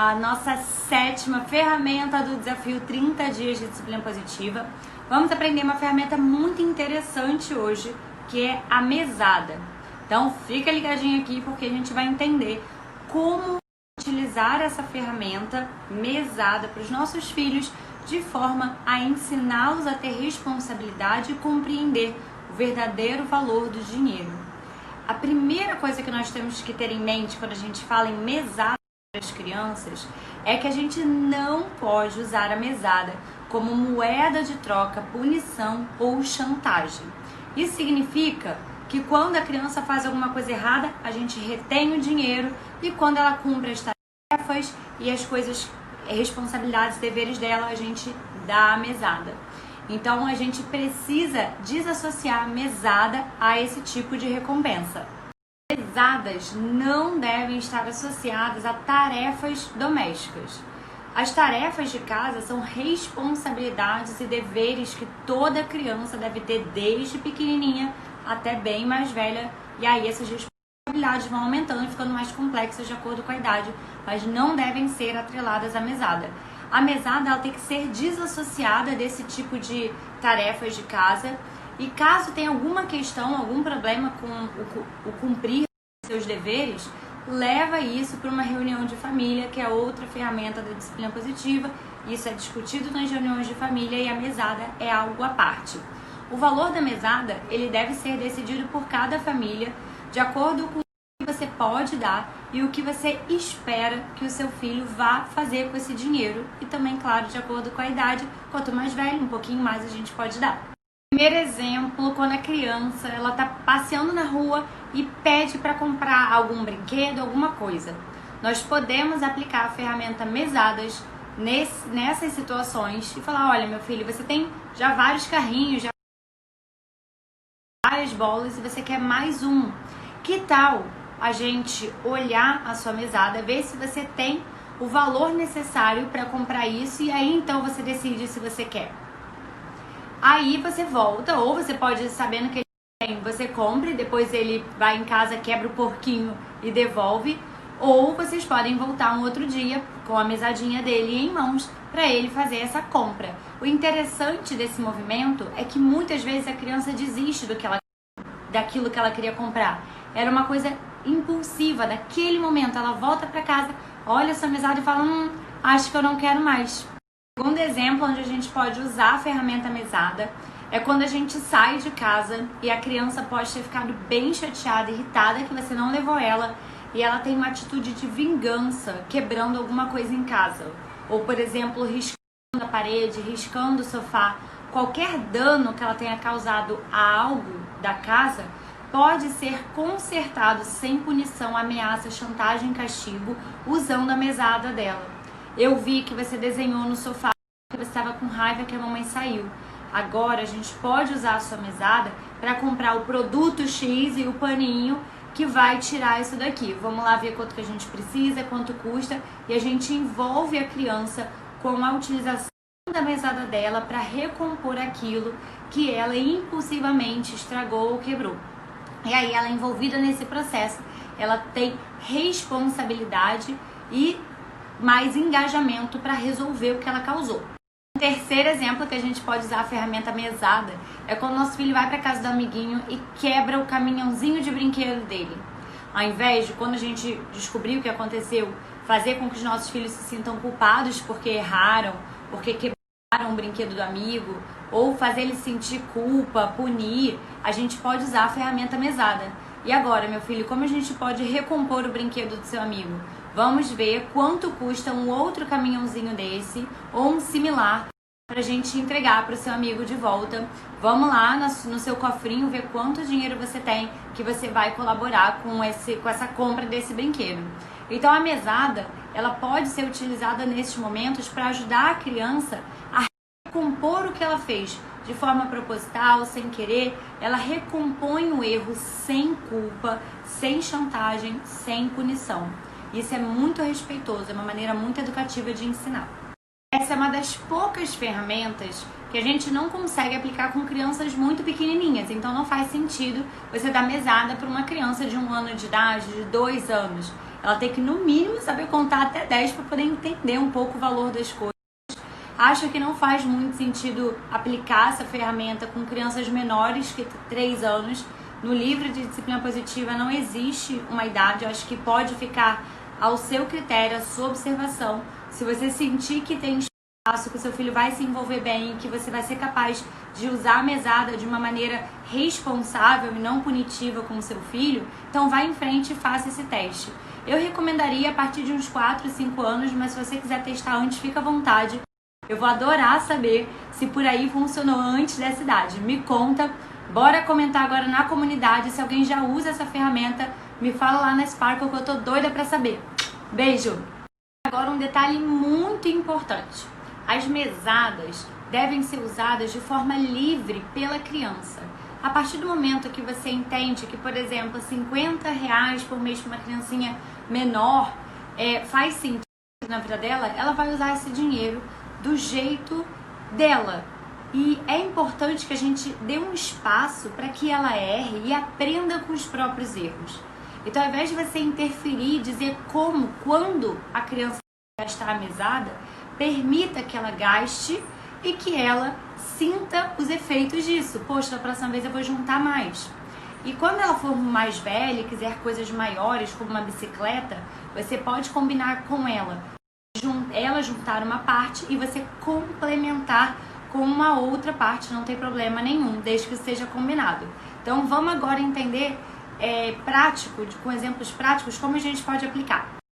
a nossa 7ª ferramenta do desafio 30 dias de disciplina positiva. Vamos aprender uma ferramenta muito interessante hoje, que é a mesada. Então fica ligadinho aqui porque a gente vai entender como utilizar essa ferramenta mesada para os nossos filhos de forma a ensiná-los a ter responsabilidade e compreender o verdadeiro valor do dinheiro. A primeira coisa que nós temos que ter em mente quando a gente fala em mesada para as crianças é que a gente não pode usar a mesada como moeda de troca, punição ou chantagem. Isso significa que quando a criança faz alguma coisa errada, a gente retém o dinheiro e quando ela cumpre as tarefas e as coisas, responsabilidades, deveres dela, a gente dá a mesada. Então a gente precisa desassociar a mesada a esse tipo de recompensa. Mesadas não devem estar associadas a tarefas domésticas. As tarefas de casa são responsabilidades e deveres que toda criança deve ter desde pequenininha até bem mais velha, e aí essas responsabilidades vão aumentando e ficando mais complexas de acordo com a idade, mas não devem ser atreladas à mesada. A mesada ela tem que ser desassociada desse tipo de tarefas de casa, e caso tenha alguma questão, algum problema com o cumprir seus deveres, leva isso para uma reunião de família, que é outra ferramenta da disciplina positiva. Isso é discutido nas reuniões de família e a mesada é algo à parte. O valor da mesada, ele deve ser decidido por cada família, de acordo com o que você pode dar e o que você espera que o seu filho vá fazer com esse dinheiro. E também, claro, de acordo com a idade, quanto mais velho, um pouquinho mais a gente pode dar. Primeiro exemplo, quando a criança ela está passeando na rua e pede para comprar algum brinquedo, alguma coisa. Nós podemos aplicar a ferramenta mesadas nessas situações e falar, olha meu filho, você tem já vários carrinhos, já várias bolas e você quer mais um. Que tal a gente olhar a sua mesada, ver se você tem o valor necessário para comprar isso e aí então você decide se você quer. Aí você volta, ou você pode, sabendo que ele tem, você compra e depois ele vai em casa, quebra o porquinho e devolve. Ou vocês podem voltar um outro dia com a mesadinha dele em mãos para ele fazer essa compra. O interessante desse movimento é que muitas vezes a criança desiste daquilo que ela queria comprar. Era uma coisa impulsiva, daquele momento ela volta para casa, olha essa mesada e fala, acho que eu não quero mais. Segundo exemplo onde a gente pode usar a ferramenta mesada é quando a gente sai de casa e a criança pode ter ficado bem chateada, irritada que você não levou ela e ela tem uma atitude de vingança, quebrando alguma coisa em casa. Ou, por exemplo, riscando a parede, riscando o sofá. Qualquer dano que ela tenha causado a algo da casa pode ser consertado sem punição, ameaça, chantagem, castigo, usando a mesada dela. Eu vi que você desenhou no sofá que você estava com raiva que a mamãe saiu. Agora a gente pode usar a sua mesada para comprar o produto X e o paninho que vai tirar isso daqui. Vamos lá ver quanto que a gente precisa, quanto custa, e a gente envolve a criança com a utilização da mesada dela para recompor aquilo que ela impulsivamente estragou ou quebrou. E aí ela envolvida nesse processo, ela tem responsabilidade e mais engajamento para resolver o que ela causou. Um terceiro exemplo que a gente pode usar a ferramenta mesada é quando nosso filho vai para casa do amiguinho e quebra o caminhãozinho de brinquedo dele. Ao invés de, quando a gente descobrir o que aconteceu, fazer com que os nossos filhos se sintam culpados porque erraram, porque quebraram o brinquedo do amigo, ou fazer ele sentir culpa, punir, a gente pode usar a ferramenta mesada. E agora, meu filho, como a gente pode recompor o brinquedo do seu amigo? Vamos ver quanto custa um outro caminhãozinho desse ou um similar para a gente entregar para o seu amigo de volta. Vamos lá no seu cofrinho ver quanto dinheiro você tem que você vai colaborar com essa compra desse brinquedo. Então a mesada ela pode ser utilizada nesses momentos para ajudar a criança a recompor o que ela fez de forma proposital, sem querer. Ela recompõe o erro sem culpa, sem chantagem, sem punição. Isso é muito respeitoso, é uma maneira muito educativa de ensinar. Essa é uma das poucas ferramentas que a gente não consegue aplicar com crianças muito pequenininhas. Então não faz sentido você dar mesada para uma criança de 1 ano de idade, de 2 anos. Ela tem que, no mínimo, saber contar até 10 para poder entender um pouco o valor das coisas. Acho que não faz muito sentido aplicar essa ferramenta com crianças menores que 3 anos. No livro de disciplina positiva não existe uma idade, eu acho que pode ficar ao seu critério, à sua observação. Se você sentir que tem espaço, que o seu filho vai se envolver bem, que você vai ser capaz de usar a mesada de uma maneira responsável e não punitiva com o seu filho, então vá em frente e faça esse teste. Eu recomendaria a partir de uns 4, 5 anos, mas se você quiser testar antes, fica à vontade. Eu vou adorar saber se por aí funcionou antes dessa idade. Me conta. Bora comentar agora na comunidade se alguém já usa essa ferramenta. Me fala lá na Sparkle que eu tô doida pra saber. Beijo! Agora um detalhe muito importante. As mesadas devem ser usadas de forma livre pela criança. A partir do momento que você entende que, por exemplo, R$50 por mês para uma criancinha menor faz sentido na vida dela, ela vai usar esse dinheiro do jeito dela. E é importante que a gente dê um espaço para que ela erre e aprenda com os próprios erros. Então, ao invés de você interferir, dizer como, quando a criança gastar a mesada, permita que ela gaste e que ela sinta os efeitos disso. Poxa, da próxima vez eu vou juntar mais. E quando ela for mais velha e quiser coisas maiores, como uma bicicleta, você pode combinar com ela juntar uma parte e você complementar com uma outra parte, não tem problema nenhum, desde que seja combinado. Então vamos agora entender com exemplos práticos, como a gente pode aplicar.